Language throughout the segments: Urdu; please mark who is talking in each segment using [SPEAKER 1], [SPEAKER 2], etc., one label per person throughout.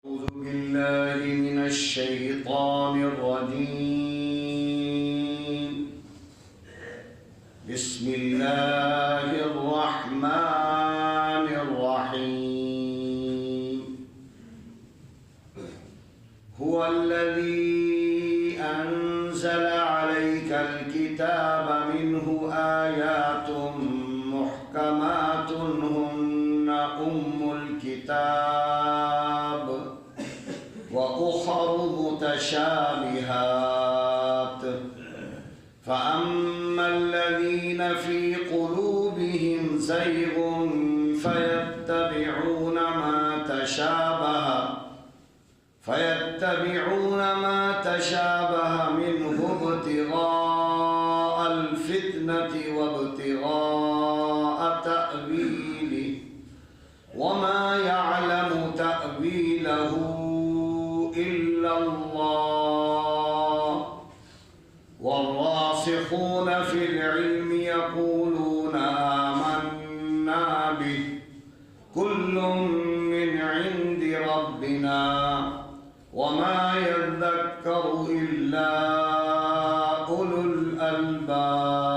[SPEAKER 1] أعوذ بالله من الشيطان الرجيم. بسم الله الرحمن الرحيم. هو الذي أنزل عليك الكتاب منه آيات محكمات هن أم الكتاب وأخر متشابهات فأما الذين في قلوبهم زيغ فيتبعون ما تشابه منه ابتغاء الفتنة وابتغاء تأويله وما يعلم تأويله إلا الله والراسخون في العلم يقولون آمنا به كل من عند ربنا وما يذكر إلا أولو الألباب.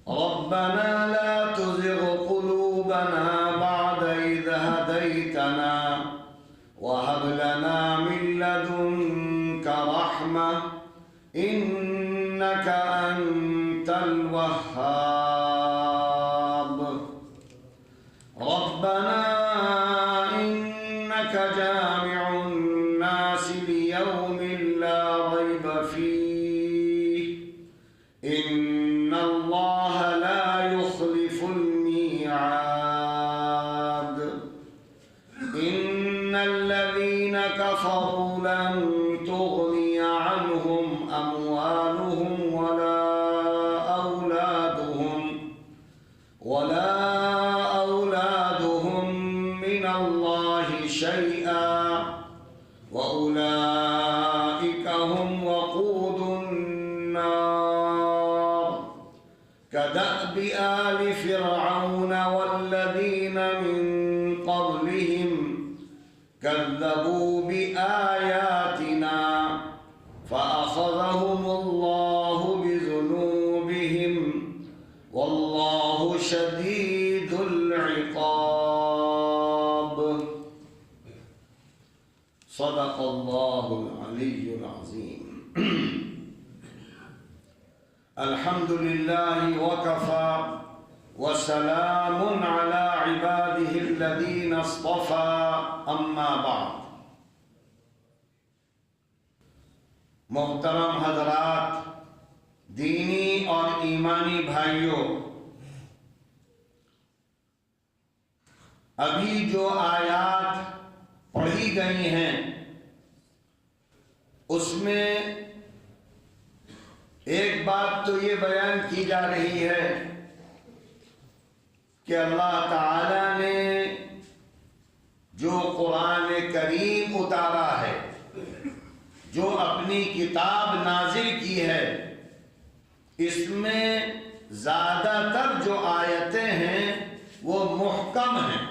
[SPEAKER 1] ربنا لا تزغ قلوبنا بعد إذ هديتنا وهب لنا من لدنك رحمة إنك أنت الوهاب. ربنا إنك جامع الناس ليوم لا ريب فيه إن الله لا يخلف الميعاد. إن الذين كفروا لن تغني عنهم أموالهم ولا أولادهم من الله شيئا وأولئك هم وقود النار. كدأب آل فرعون والذين من قبلهم كذبوا بآياتنا فأخذهم الله بذنوبهم والله شديد العقاب. صدق الله العلي العظيم. الحمد لله وكفى وسلام على عباده الذين اصطفى اما بعد. محترم حضرات، دینی اور ایمانی بھائیوں، ابھی جو آیات پڑھی گئی ہیں اس میں ایک بات تو یہ بیان کی جا رہی ہے کہ اللہ تعالی نے جو قرآن کریم اتارا ہے، جو اپنی کتاب نازل کی ہے، اس میں زیادہ تر جو آیتیں ہیں وہ محکم ہیں،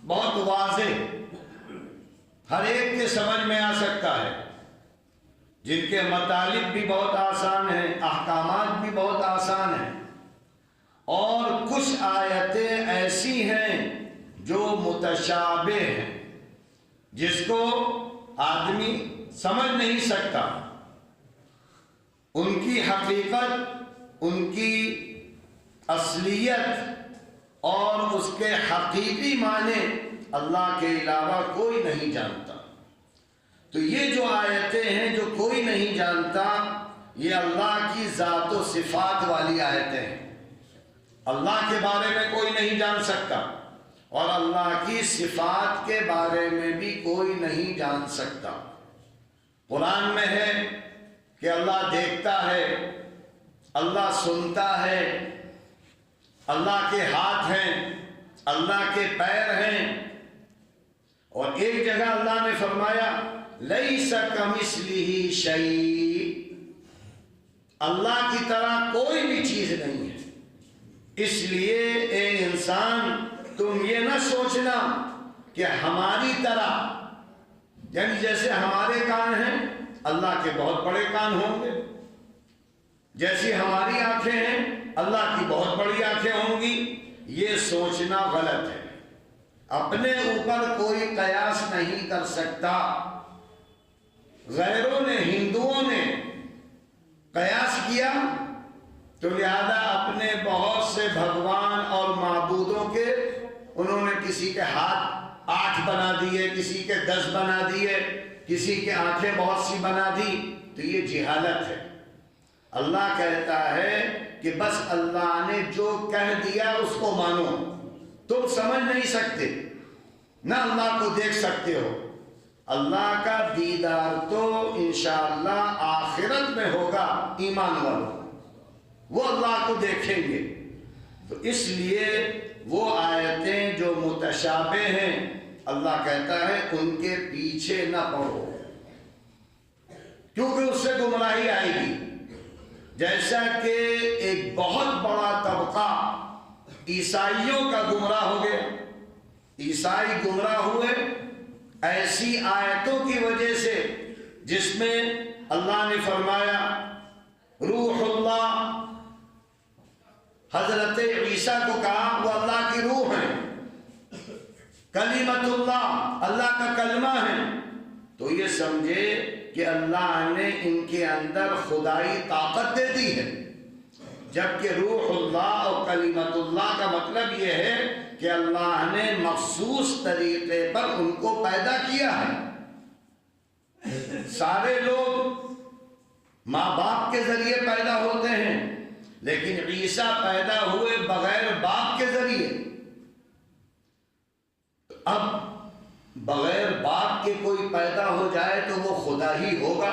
[SPEAKER 1] بہت واضح، ہر ایک کے سمجھ میں آ سکتا ہے، جن کے مطالب بھی بہت آسان ہیں، احکامات بھی بہت آسان ہیں، اور کچھ آیتیں ایسی ہیں جو متشابہ ہیں، جس کو آدمی سمجھ نہیں سکتا، ان کی حقیقت، ان کی اصلیت اور اس کے حقیقی معنی اللہ کے علاوہ کوئی نہیں جانتا۔ تو یہ جو آیتیں ہیں جو کوئی نہیں جانتا، یہ اللہ کی ذات و صفات والی آیتیں ہیں۔ اللہ کے بارے میں کوئی نہیں جان سکتا اور اللہ کی صفات کے بارے میں بھی کوئی نہیں جان سکتا۔ قرآن میں ہے کہ اللہ دیکھتا ہے، اللہ سنتا ہے، اللہ کے ہاتھ ہیں، اللہ کے پیر ہیں، اور ایک جگہ اللہ نے فرمایا لیس کمثلہ شیء، اللہ کی طرح کوئی بھی چیز نہیں ہے۔ اس لیے اے انسان، تم یہ نہ سوچنا کہ ہماری طرح، یعنی جیسے ہمارے کان ہیں اللہ کے بہت بڑے کان ہوں گے، جیسی ہماری آنکھیں ہیں اللہ کی بہت بڑی آنکھیں ہوں گی، یہ سوچنا غلط ہے۔ اپنے اوپر کوئی قیاس نہیں کر سکتا۔ غیروں نے، ہندوؤں نے قیاس کیا تو لہذا اپنے بہت سے بھگوان اور معبودوں کے انہوں نے کسی کے ہاتھ 8 بنا دیے، کسی کے 10 بنا دیے، کسی کے آنکھیں بہت سی بنا دی، تو یہ جہالت ہے۔ اللہ کہتا ہے کہ بس اللہ نے جو کہہ دیا اس کو مانو۔ تم سمجھ نہیں سکتے، نہ اللہ کو دیکھ سکتے ہو۔ اللہ کا دیدار تو انشاءاللہ آخرت میں ہوگا ایمان والوں، وہ اللہ کو دیکھیں گے۔ تو اس لیے وہ آیتیں جو متشابہ ہیں اللہ کہتا ہے ان کے پیچھے نہ پڑو، کیونکہ اس سے گمراہی آئے گی۔ جیسا کہ ایک بہت بڑا طبقہ عیسائیوں کا گمراہ ہو گیا، عیسائی گمراہ ہوئے ایسی آیتوں کی وجہ سے جس میں اللہ نے فرمایا روح اللہ، حضرت عیسیٰ کو کہا وہ اللہ کی روح ہے، کلمت اللہ اللہ کا کلمہ ہے، تو یہ سمجھے کہ اللہ نے ان کے اندر خدائی طاقت دے دی ہے، جبکہ روح اللہ اور کلمت اللہ کا مطلب یہ ہے کہ اللہ نے مخصوص طریقے پر ان کو پیدا کیا ہے۔ سارے لوگ ماں باپ کے ذریعے پیدا ہوتے ہیں، لیکن عیسیٰ پیدا ہوئے بغیر باپ کے ذریعے۔ اب بغیر باپ کے کوئی پیدا ہو جائے تو وہ خدا ہی ہوگا۔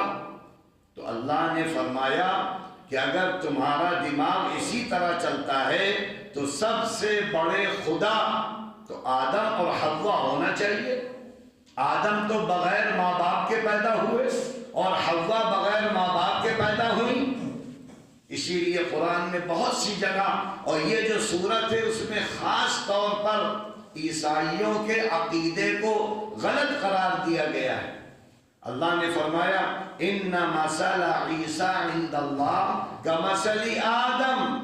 [SPEAKER 1] تو اللہ نے فرمایا کہ اگر تمہارا دماغ اسی طرح چلتا ہے تو سب سے بڑے خدا تو آدم اور حوا ہونا چاہیے۔ آدم تو بغیر ماں باپ کے پیدا ہوئے اور حوا بغیر ماں باپ کے پیدا ہوئی۔ اسی لیے قرآن میں بہت سی جگہ، اور یہ جو سورت ہے اس میں خاص طور پر عیسائیوں کے عقیدے کو غلط قرار دیا گیا ہے۔ اللہ نے فرمایا ان مثل عیسیٰ عند اللہ کمثل آدم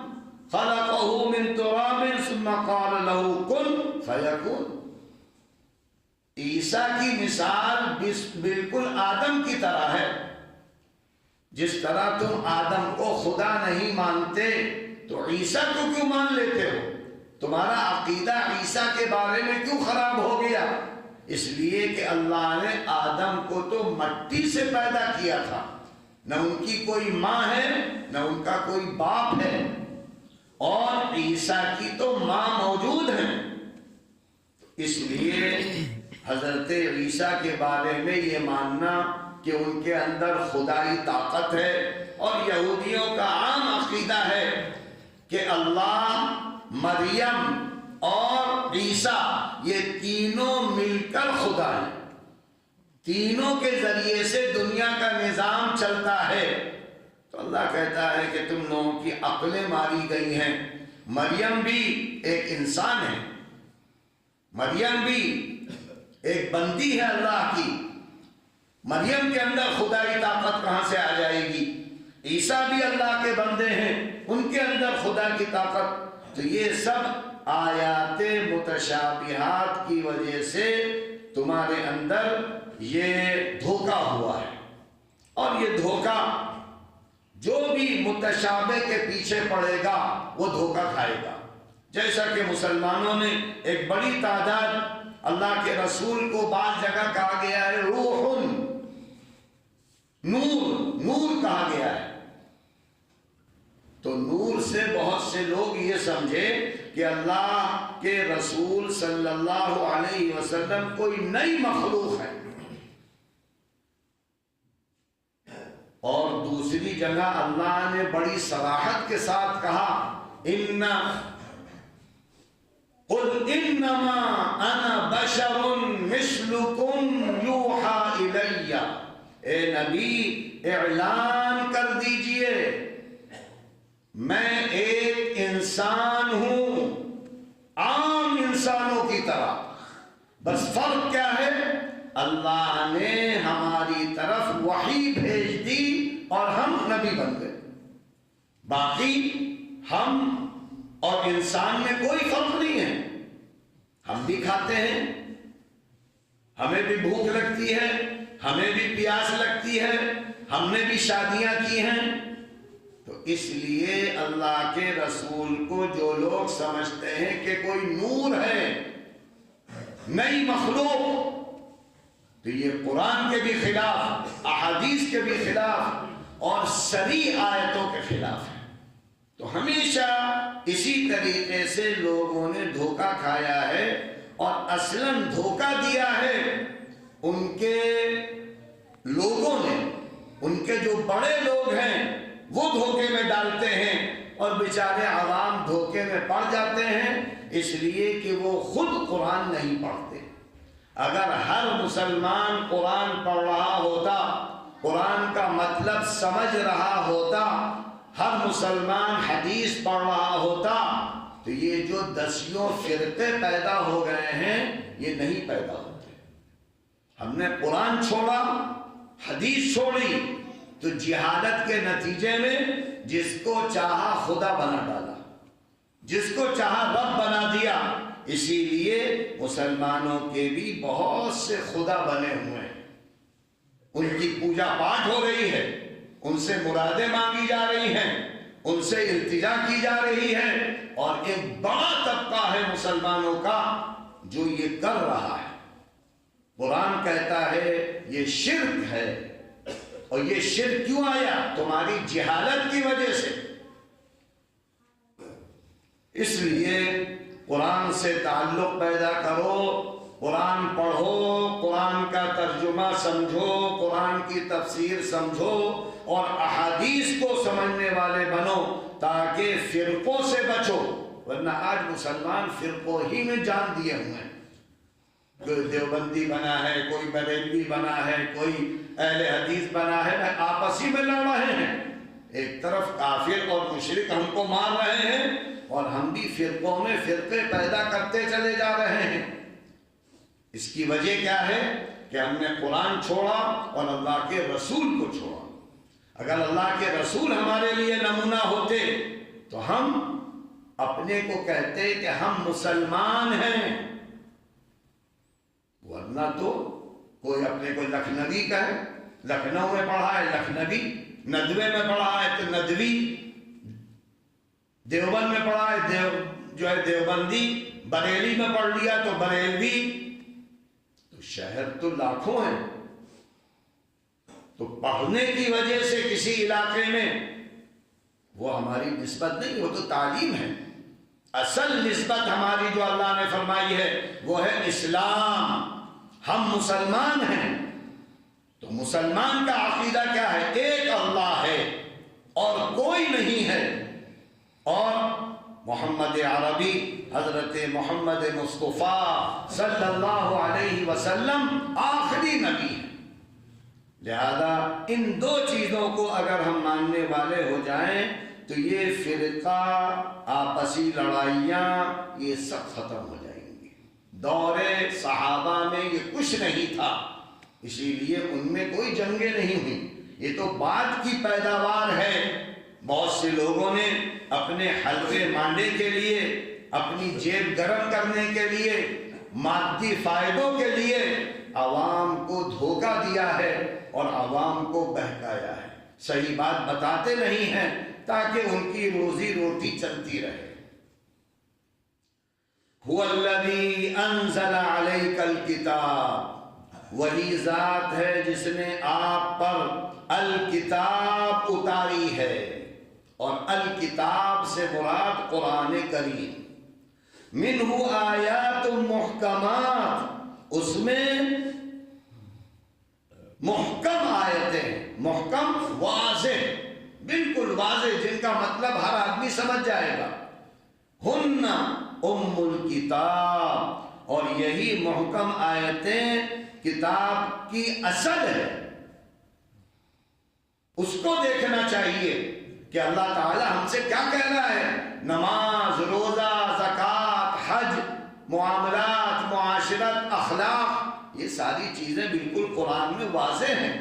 [SPEAKER 1] خلقہ من تراب ثم قال له کن فیکون۔ عیسیٰ کی مثال بالکل آدم کی طرح ہے۔ جس طرح تم آدم کو خدا نہیں مانتے تو عیسیٰ کو کیوں مان لیتے ہو؟ تمہارا عقیدہ عیسیٰ کے بارے میں کیوں خراب ہو گیا؟ اس لیے کہ اللہ نے آدم کو تو مٹی سے پیدا کیا تھا، نہ ان کی کوئی ماں ہے نہ ان کا کوئی باپ ہے، اور عیسیٰ کی تو ماں موجود ہے۔ اس لیے حضرت عیسیٰ کے بارے میں یہ ماننا کہ ان کے اندر خدائی طاقت ہے، اور یہودیوں کا عام عقیدہ ہے کہ اللہ، مریم اور عیسیٰ یہ تینوں مل کر خدا ہیں، تینوں کے ذریعے سے دنیا کا نظام چلتا ہے۔ تو اللہ کہتا ہے کہ تم لوگوں کی عقلیں ماری گئی ہیں۔ مریم بھی ایک انسان ہے، مریم بھی ایک بندی ہے اللہ کی، مریم کے اندر خدائی طاقت کہاں سے آ جائے گی؟ عیسیٰ بھی اللہ کے بندے ہیں، ان کے اندر خدا کی طاقت۔ تو یہ سب آیات متشابہات کی وجہ سے تمہارے اندر یہ دھوکہ ہوا ہے، اور یہ دھوکہ جو بھی متشابہ کے پیچھے پڑے گا وہ دھوکہ کھائے گا۔ جیسا کہ مسلمانوں نے ایک بڑی تعداد، اللہ کے رسول کو بعض جگہ کہا گیا ہے روح، نور، نور کہا گیا ہے، تو نور سے بہت سے لوگ یہ سمجھے کہ اللہ کے رسول صلی اللہ علیہ وسلم کوئی نئی مخلوق ہے۔ اور دوسری جگہ اللہ نے بڑی صراحت کے ساتھ کہا قل انما انا بشر مثلکم یوحی الی۔ اے نبی اعلان کر دیجئے میں ایک انسان ہوں، عام انسانوں کی طرح، بس فرق کیا ہے؟ اللہ نے ہماری طرف وحی بھیج دی اور ہم نبی بن گئے. باقی ہم اور انسان میں کوئی فرق نہیں ہے. ہم بھی کھاتے ہیں، ہمیں بھی بھوک لگتی ہے، ہمیں بھی پیاس لگتی ہے، ہم نے بھی شادیاں کی ہیں. تو اس لیے اللہ کے رسول کو جو لوگ سمجھتے ہیں کہ کوئی نور ہے، نئی مخلوق، تو یہ قرآن کے بھی خلاف، احادیث کے بھی خلاف اور صریح آیتوں کے خلاف ہے. تو ہمیشہ اسی طریقے سے لوگوں نے دھوکہ کھایا ہے اور اصلاً دھوکہ دیا ہے ان کے لوگوں نے. ان کے جو بڑے لوگ ہیں وہ دھوکے میں ڈالتے ہیں اور بیچارے عوام دھوکے میں پڑ جاتے ہیں، اس لیے کہ وہ خود قرآن نہیں پڑھتے. اگر ہر مسلمان قرآن پڑھ رہا ہوتا، قرآن کا مطلب سمجھ رہا ہوتا، ہر مسلمان حدیث پڑھ رہا ہوتا، تو یہ جو دسیوں فرقے پیدا ہو گئے ہیں یہ نہیں پیدا ہوتے. ہم نے قرآن چھوڑا، حدیث چھوڑی، تو جہالت کے نتیجے میں جس کو چاہا خدا بنا ڈالا، جس کو چاہا رب بنا دیا. اسی لیے مسلمانوں کے بھی بہت سے خدا بنے ہوئے ہیں، ان کی پوجا پاٹ ہو رہی ہے، ان سے مرادیں مانگی جا رہی ہیں، ان سے التجا کی جا رہی ہے. اور ایک بڑا طبقہ ہے مسلمانوں کا جو یہ کر رہا ہے. قرآن کہتا ہے یہ شرک ہے. اور یہ شرک کیوں آیا؟ تمہاری جہالت کی وجہ سے. اس لیے قرآن سے تعلق پیدا کرو، قرآن پڑھو، قرآن کا ترجمہ سمجھو، قرآن کی تفسیر سمجھو اور احادیث کو سمجھنے والے بنو تاکہ فرقوں سے بچو. ورنہ آج مسلمان فرقوں ہی میں جان دیے ہوئے ہیں. کوئی دیوبندی بنا ہے، کوئی بریلوی بنا ہے، کوئی اہل حدیث بنا ہے، آپس ہی میں لڑ رہے ہیں. ایک طرف کافر اور مشرک ہم کو مار رہے ہیں اور ہم بھی فرقوں میں فرقے پیدا کرتے چلے جا رہے ہیں. اس کی وجہ کیا ہے؟ کہ ہم نے قرآن چھوڑا اور اللہ کے رسول کو چھوڑا. اگر اللہ کے رسول ہمارے لیے نمونہ ہوتے تو ہم اپنے کو کہتے کہ ہم مسلمان ہیں. ورنہ تو کوئی اپنے کو لکھنوی کہے، لکھنؤ میں پڑھا ہے لکھنوی، ندوے میں پڑھا ہے تو ندوی، دیوبند میں پڑھا ہے جو ہے دیوبندی، بریلی میں پڑھ لیا تو بریلوی. تو شہر تو لاکھوں ہیں. تو پڑھنے کی وجہ سے کسی علاقے میں وہ ہماری نسبت نہیں، وہ تو تعلیم ہے. اصل نسبت ہماری جو اللہ نے فرمائی ہے وہ ہے اسلام. ہم مسلمان ہیں. تو مسلمان کا عقیدہ کیا ہے؟ ایک اللہ ہے اور کوئی نہیں ہے. اور محمد عربی حضرت محمد مصطفیٰ صلی اللہ علیہ وسلم آخری نبی ہے. لہذا ان دو چیزوں کو اگر ہم ماننے والے ہو جائیں تو یہ فرقہ، آپسی لڑائیاں، یہ سب ختم ہو جائیں گی. دور صحابہ میں یہ کچھ نہیں تھا، اسی لیے ان میں کوئی جنگیں نہیں ہوئی. یہ تو بعد کی پیداوار ہے. بہت سے لوگوں نے اپنے حلوے مانڈے کے لیے، اپنی جیب گرم کرنے کے لیے، مادی فائدوں کے لیے عوام کو دھوکہ دیا ہے اور عوام کو بہکایا ہے. صحیح بات بتاتے نہیں ہیں تاکہ ان کی روزی روٹی چلتی رہے. هو الذی انزل علیک الکتاب، وہی ذات ہے جس نے آپ پر الکتاب اتاری ہے. اور الکتاب سے مراد قرآن کریم. منہ آیات محکمات، اس میں محکم آیتیں، محکم واضح، بالکل واضح، جن کا مطلب ہر آدمی سمجھ جائے گا. ہن ام الکتاب، اور یہی محکم آیتیں کتاب کی اصل ہے. اس کو دیکھنا چاہیے کہ اللہ تعالی ہم سے کیا کہہ رہا ہے. نماز، روزہ، زکوٰۃ، حج، معاملات، معاشرات، معاشرت، اخلاق، یہ ساری چیزیں بالکل قرآن میں واضح ہیں۔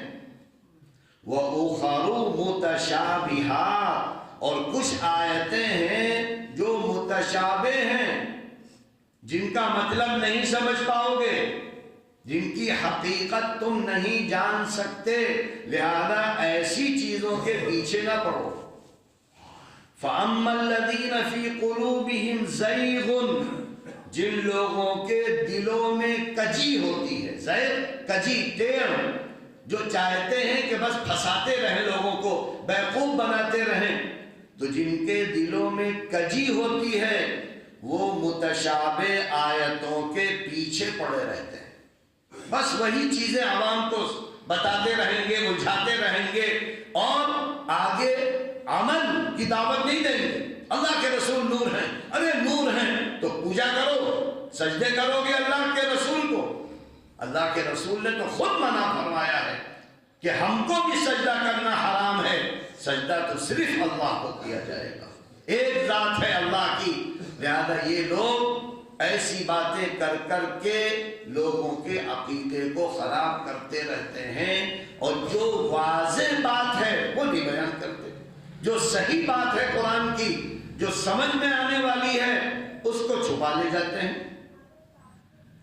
[SPEAKER 1] وَأُخَرُ مُتَشَابِهَاتٌ، اور کچھ آیتیں ہیں جو متشابہ ہیں، جن کا مطلب نہیں سمجھ پاؤ گے، جن کی حقیقت تم نہیں جان سکتے، لہذا ایسی چیزوں کے پیچھے نہ پڑو۔ فَأَمَّا الَّذِينَ فِي قُلُوبِهِمْ زَيْغٌ، جن لوگوں کے دلوں میں کجی ہوتی ہے، زیغ کجی، ٹیڑھ، جو چاہتے ہیں کہ بس پھنساتے رہیں لوگوں کو، بیوقوف بناتے رہیں، تو جن کے دلوں میں کجی ہوتی ہے وہ متشابہ آیتوں کے پیچھے پڑے رہتے ہیں، بس وہی چیزیں عوام کو بتاتے رہیں گے، الجھاتے رہیں گے، اور آگے عمل کی دعوت نہیں دیں گے۔ اللہ کے رسول نور ہیں، ارے نور ہیں تو پوجا کرو، سجدے کرو گے اللہ کے رسول کو۔ اللہ کے رسول نے تو خود منع فرمایا ہے کہ ہم کو بھی سجدہ کرنا حرام ہے، سجدہ تو صرف اللہ کو کیا جائے گا، ایک ذات ہے اللہ کی۔ لہذا یہ لوگ ایسی باتیں کر کر کے لوگوں کے عقیدے کو خراب کرتے رہتے ہیں، اور جو واضح بات ہے وہ نہیں بیان کرتے، جو صحیح بات ہے قرآن کی، جو سمجھ میں آنے والی ہے، اس کو چھپا لے جاتے ہیں۔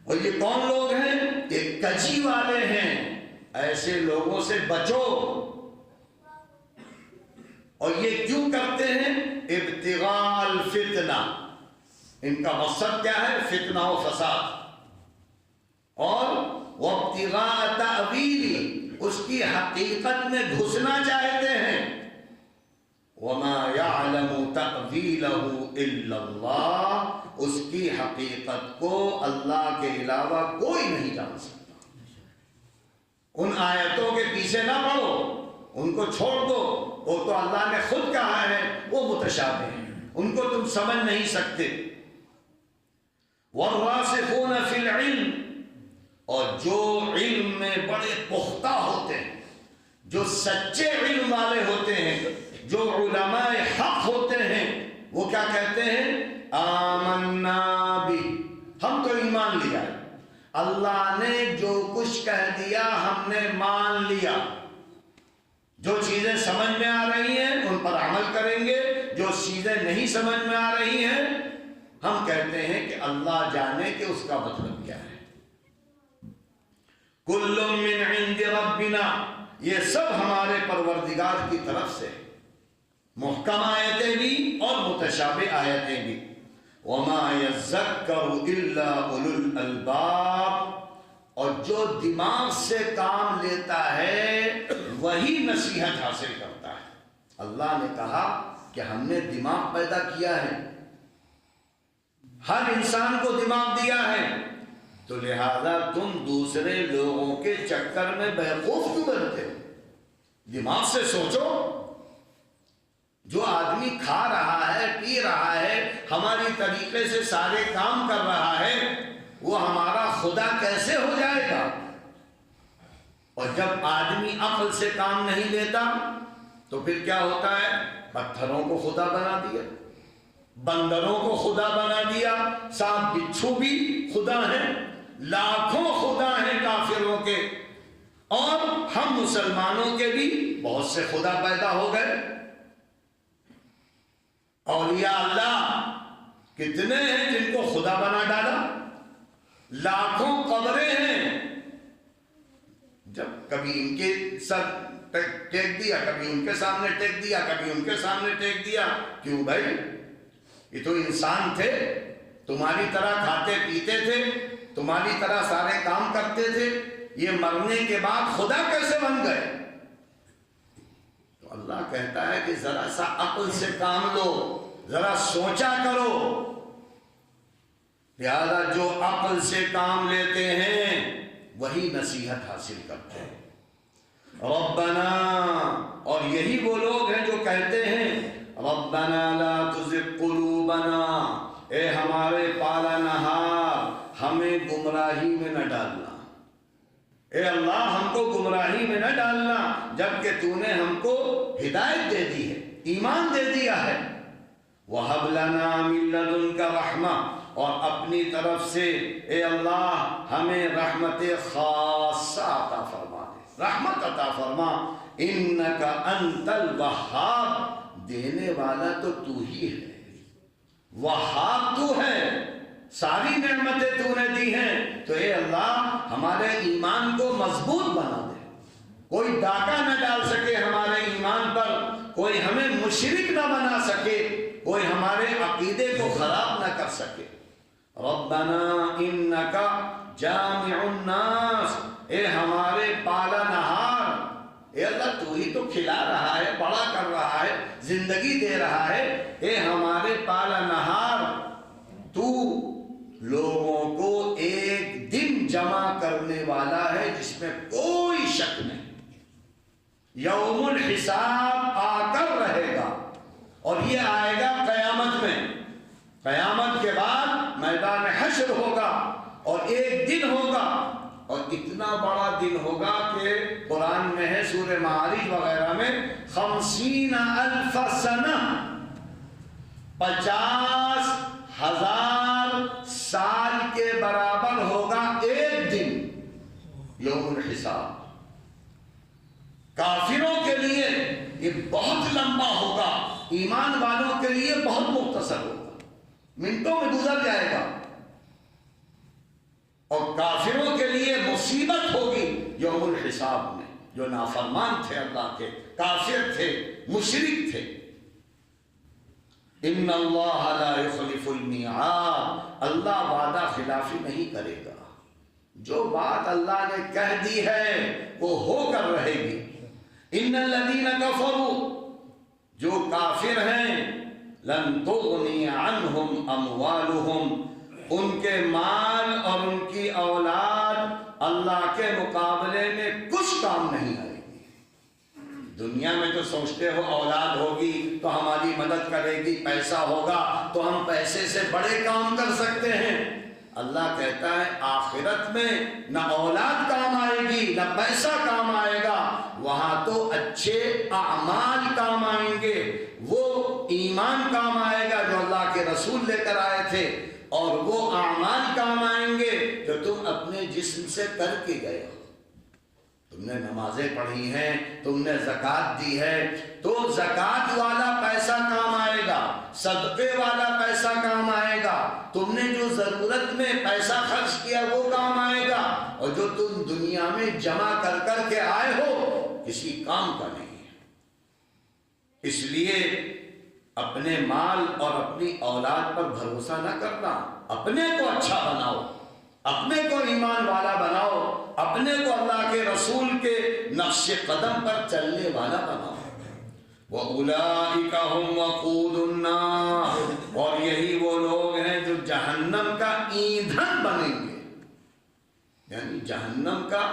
[SPEAKER 1] اور یہ کون لوگ ہیں؟ یہ کجی والے ہیں، ایسے لوگوں سے بچو۔ اور یہ کیوں کرتے ہیں؟ ابتغاء الفتنہ، ان کا مقصد کیا ہے؟ فتنہ و فساد، اور وابتغاء تأویلہ، اس کی حقیقت میں گھسنا چاہتے ہیں۔ وَمَا يَعْلَمُ تَأْوِيلَهُ إِلَّا اللَّهُ، اس کی حقیقت کو اللہ کے علاوہ کوئی نہیں جان سکتا۔ ان آیتوں کے پیچھے نہ پڑو، ان کو چھوڑ دو، وہ تو اللہ نے خود کہا ہے وہ متشابہ ہیں، ان کو تم سمجھ نہیں سکتے۔ وَالرَّاسِخُونَ فِي الْعِلْمِ، اور جو علم میں بڑے پختہ ہوتے ہیں، جو سچے علم والے ہوتے ہیں، جو علماء حق ہوتے ہیں، وہ کیا کہتے ہیں؟ آمنا بھی، ہم تو ایمان لیا ہے، اللہ نے جو کچھ کہہ دیا ہم نے مان لیا، جو چیزیں سمجھ میں آ رہی ہیں ان پر عمل کریں گے، جو چیزیں نہیں سمجھ میں آ رہی ہیں ہم کہتے ہیں کہ اللہ جانے کہ اس کا مطلب کیا ہے۔ کل من عند ربنا، یہ سب ہمارے پروردگار کی طرف سے، محکم آیتیں بھی اور متشابہ آیتیں بھی۔ وَمَا يَذَّكَّرُ إِلَّا أُولُو الْأَلْبَابِ، اور جو دماغ سے کام لیتا ہے وہی نصیحت حاصل کرتا ہے۔ اللہ نے کہا کہ ہم نے دماغ پیدا کیا ہے، ہر انسان کو دماغ دیا ہے، تو لہذا تم دوسرے لوگوں کے چکر میں بیوقوف کیوں بنتے ہو؟ دماغ سے سوچو۔ جو آدمی کھا رہا ہے، پی رہا ہے، ہماری طریقے سے سارے کام کر رہا ہے، وہ ہمارا خدا کیسے ہو جائے گا؟ اور جب آدمی عقل سے کام نہیں لیتا تو پھر کیا ہوتا ہے؟ پتھروں کو خدا بنا دیا، بندروں کو خدا بنا دیا، سانپ بچھو بھی خدا ہیں، لاکھوں خدا ہیں کافروں کے، اور ہم مسلمانوں کے بھی بہت سے خدا پیدا ہو گئے۔ اولیاء اللہ کتنے ہیں جن کو خدا بنا ڈالا، لاکھوں قبریں ہیں، جب کبھی ان کے سر ٹیک دیا، کبھی ان کے سامنے ٹیک دیا، کبھی ان کے سامنے ٹیک دیا۔ کیوں بھائی؟ یہ تو انسان تھے، تمہاری طرح کھاتے پیتے تھے، تمہاری طرح سارے کام کرتے تھے، یہ مرنے کے بعد خدا کیسے بن گئے؟ تو اللہ کہتا ہے کہ ذرا سا عقل سے کام لو، ذرا سوچا کرو۔ لہذا جو عقل سے کام لیتے ہیں وہی نصیحت حاصل کرتے ہیں۔ ربنا، اور یہی وہ لوگ ہیں جو کہتے ہیں ربنا لا تزغ قلوبنا، اے ہمارے پالنہار ہمیں گمراہی میں نہ ڈالنا، اے اللہ ہم کو گمراہی میں نہ ڈالنا، جبکہ تو نے ہم کو ہدایت دے دی ہے، ایمان دے دیا ہے۔ وَهَبْ لَنَا مِن لَّدُنْكَ رَحْمَةً، اور اپنی طرف سے اے اللہ ہمیں رحمت خاصہ عطا فرما دے، رحمت عطا فرما۔ انکا انت الوہاب، دینے والا تو تو ہی ہے، وہاب تو ہے، ساری نعمتیں تو نے دی ہیں، تو اے اللہ ہمارے ایمان کو مضبوط بنا دے، کوئی ڈاکہ نہ ڈال سکے ہمارے ایمان پر، کوئی ہمیں مشرک نہ بنا سکے، کوئی ہمارے عقیدے کو خراب نہ کر سکے۔ ربنا انکا جامع الناس، اے ہمارے پالا نہار، اے اللہ تو ہی تو کھلا رہا ہے، بڑا کر رہا ہے، زندگی دے رہا ہے، اے ہمارے پالا نہار، تو لوگوں کو ایک دن جمع کرنے والا ہے جس میں کوئی شک نہیں، یوم الحساب آ کر رہے گا، اور یہ آئے گا قیامت میں، قیامت کے بعد میدان حشر ہوگا، اور ایک دن ہوگا، اور اتنا بڑا دن ہوگا کہ قرآن میں ہے سورہ معارج وغیرہ میں 50,000 سنہ، 50,000 سال کے برابر ہوگا ایک دن یوم الحساب۔ کافروں کے لیے یہ بہت لمبا ہوگا، ایمان والوں کے لیے بہت مختصر ہوگا، منٹوں میں گزر جائے گا، اور کافروں کے لیے مصیبت ہوگی یوم الحساب میں، جو نافرمان تھے اللہ کے، کافر تھے، مشرک تھے۔ ان اللہ لا یخلف المیعاد، اللہ وعدہ خلافی نہیں کرے گا، جو بات اللہ نے کہہ دی ہے وہ ہو کر رہے گی۔ ان الذین کفروا، جو کافر ہیں، لن تغنی عنہم اموالہم، ان کے مال اور ان کی اولاد اللہ کے مقابلے میں کچھ کام نہیں آئے گی۔ دنیا میں تو سوچتے ہو اولاد ہوگی تو ہماری مدد کرے گی، پیسہ ہوگا تو ہم پیسے سے بڑے کام کر سکتے ہیں۔ اللہ کہتا ہے آخرت میں نہ اولاد کام آئے گی نہ پیسہ کام آئے گا، وہاں تو اچھے اعمال کام آئیں گے، وہ ایمان کام آئے گا جو اللہ کے رسول لے کر آئے تھے، اور وہ اعمال کام آئیں گے جو تم اپنے جسم سے کر کے گئے ہو۔ تم نے نمازیں پڑھی ہیں، تم نے زکوٰۃ دی ہے، تو زکوٰۃ والا پیسہ کام آئے گا، صدقے والا پیسہ کام آئے گا، تم نے جو ضرورت میں پیسہ خرچ کیا وہ کام آئے گا، اور جو تم دنیا میں جمع کر کر کے آئے ہو کسی کام کا نہیں ہے۔ اس لیے اپنے مال اور اپنی اولاد پر بھروسہ نہ کرنا، اپنے کو اچھا بناؤ، اپنے کو ایمان والا بناؤ، اپنے کو اللہ کے رسول کے نقش قدم پر چلنے والا بناؤ۔ وَأُولَئِكَ هُمْ وَقُودُ النَّارِ، اور یہی وہ لوگ ہیں جو جہنم کا ایندھن بنیں گے، یعنی جہنم کا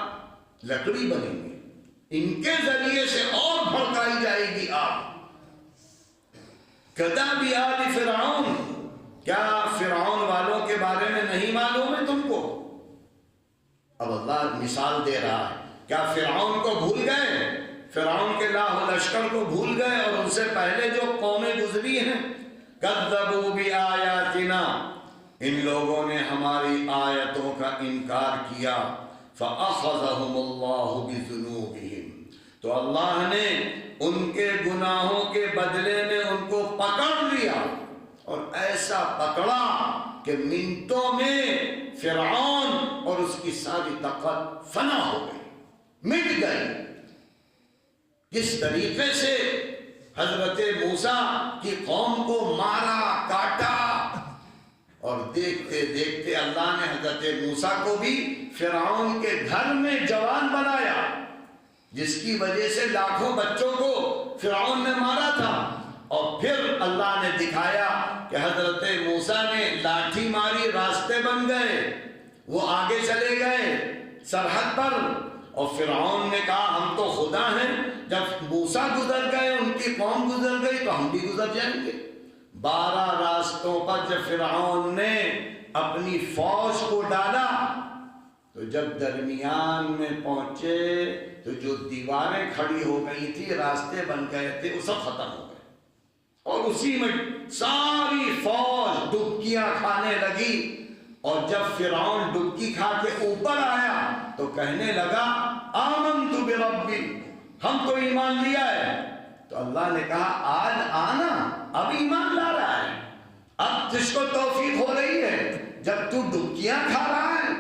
[SPEAKER 1] لکڑی بنیں گے، ان کے ذریعے سے اور بھڑکائی جائے گی آگ۔ کداب آل فرعون، کیا فرعون والوں کے بارے میں نہیں معلوم ہے تم کو؟ اب اللہ مثال دے رہا ہے، کیا فرعون کو بھول گئے؟ فرعون کے لاہ لشکر کو بھول گئے، اور ان سے پہلے جو قومیں گزری ہیں؟ کذبوا بآیاتنا، ان لوگوں نے ہماری آیتوں کا انکار کیا، فأخذهم اللہ بذنوبہم، تو اللہ نے ان کے گناہوں کے بدلے میں ان کو پکڑ لیا، اور ایسا پکڑا کہ منٹوں میں فرعون اور اس کی ساری طاقت فنا ہو گئی، مٹ گئی۔ کس طریقے سے حضرت موسیٰ کی قوم کو مارا، کاٹا، اور دیکھتے دیکھتے اللہ نے حضرت موسیٰ کو بھی فرعون کے گھر میں جوان بنایا، جس کی وجہ سے لاکھوں بچوں کو فرعون نے مارا تھا، اور پھر اللہ نے دکھایا کہ حضرت موسیٰ نے لاٹھی ماری، راستے بن گئے، وہ آگے چلے گئے سرحد پر، اور فرعون نے کہا ہم تو خدا ہیں، جب موسیٰ گزر گئے، ان کی قوم گزر گئی تو ہم بھی گزر جائیں گے۔ 12 راستوں پر جب فرعون نے اپنی فوج کو ڈالا، تو جب درمیان میں پہنچے تو جو دیواریں کھڑی ہو گئی تھی، راستے بن گئے تھے، وہ سب ختم ہو گئے، اور اسی میں ساری فوج ڈبکیاں کھانے لگی، اور جب فرعون ڈبکی کھا کے اوپر آیا تو کہنے لگا آمنت بربی، ہم تو ایمان لیا ہے۔ تو اللہ نے کہا آج آنا، اب ایمان لا رہا ہے، اب جس کو توفیق ہو رہی ہے، جب تو ڈبکیاں کھا رہا ہے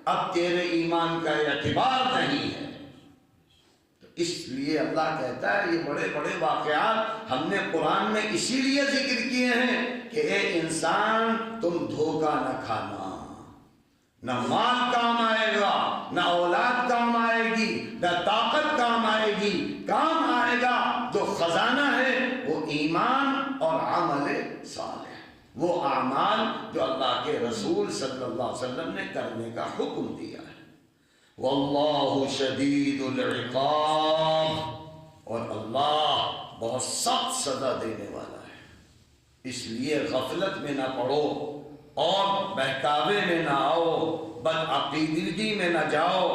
[SPEAKER 1] اب تیرے ایمان کا اعتبار نہیں ہے۔ اس لیے اللہ کہتا ہے یہ بڑے بڑے واقعات ہم نے قرآن میں اسی لیے ذکر کیے ہیں کہ اے انسان تم دھوکہ نہ کھانا، نہ مال کام آئے گا، نہ اولاد کام آئے گی، نہ طاقت کام آئے گی، کام آئے گا جو خزانہ ہے وہ ایمان اور عمل صالح، وہ اعمال جو اللہ کے رسول صلی اللہ علیہ وسلم نے کرنے کا حکم دیا ہے۔ واللہ شدید العقاب، اور اللہ بہت سخت سزا دینے والا ہے۔ اس لیے غفلت میں نہ پڑو اور بہکاوے میں نہ آؤ، بدعقیدگی میں نہ جاؤ،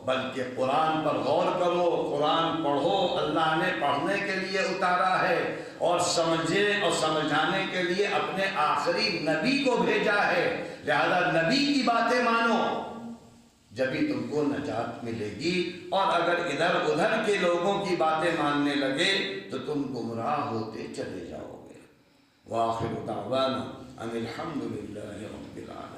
[SPEAKER 1] بلکہ قرآن پر غور کرو، قرآن پڑھو، اللہ نے پڑھنے کے لیے اتارا ہے اور سمجھے اور سمجھانے کے لیے اپنے آخری نبی کو بھیجا ہے، لہذا نبی کی باتیں مانو، جبھی تم کو نجات ملے گی۔ اور اگر ادھر ادھر کے لوگوں کی باتیں ماننے لگے تو تم گمراہ ہوتے چلے جاؤ گے۔ وآخر دعوانا ان الحمد للہ رب العالمین۔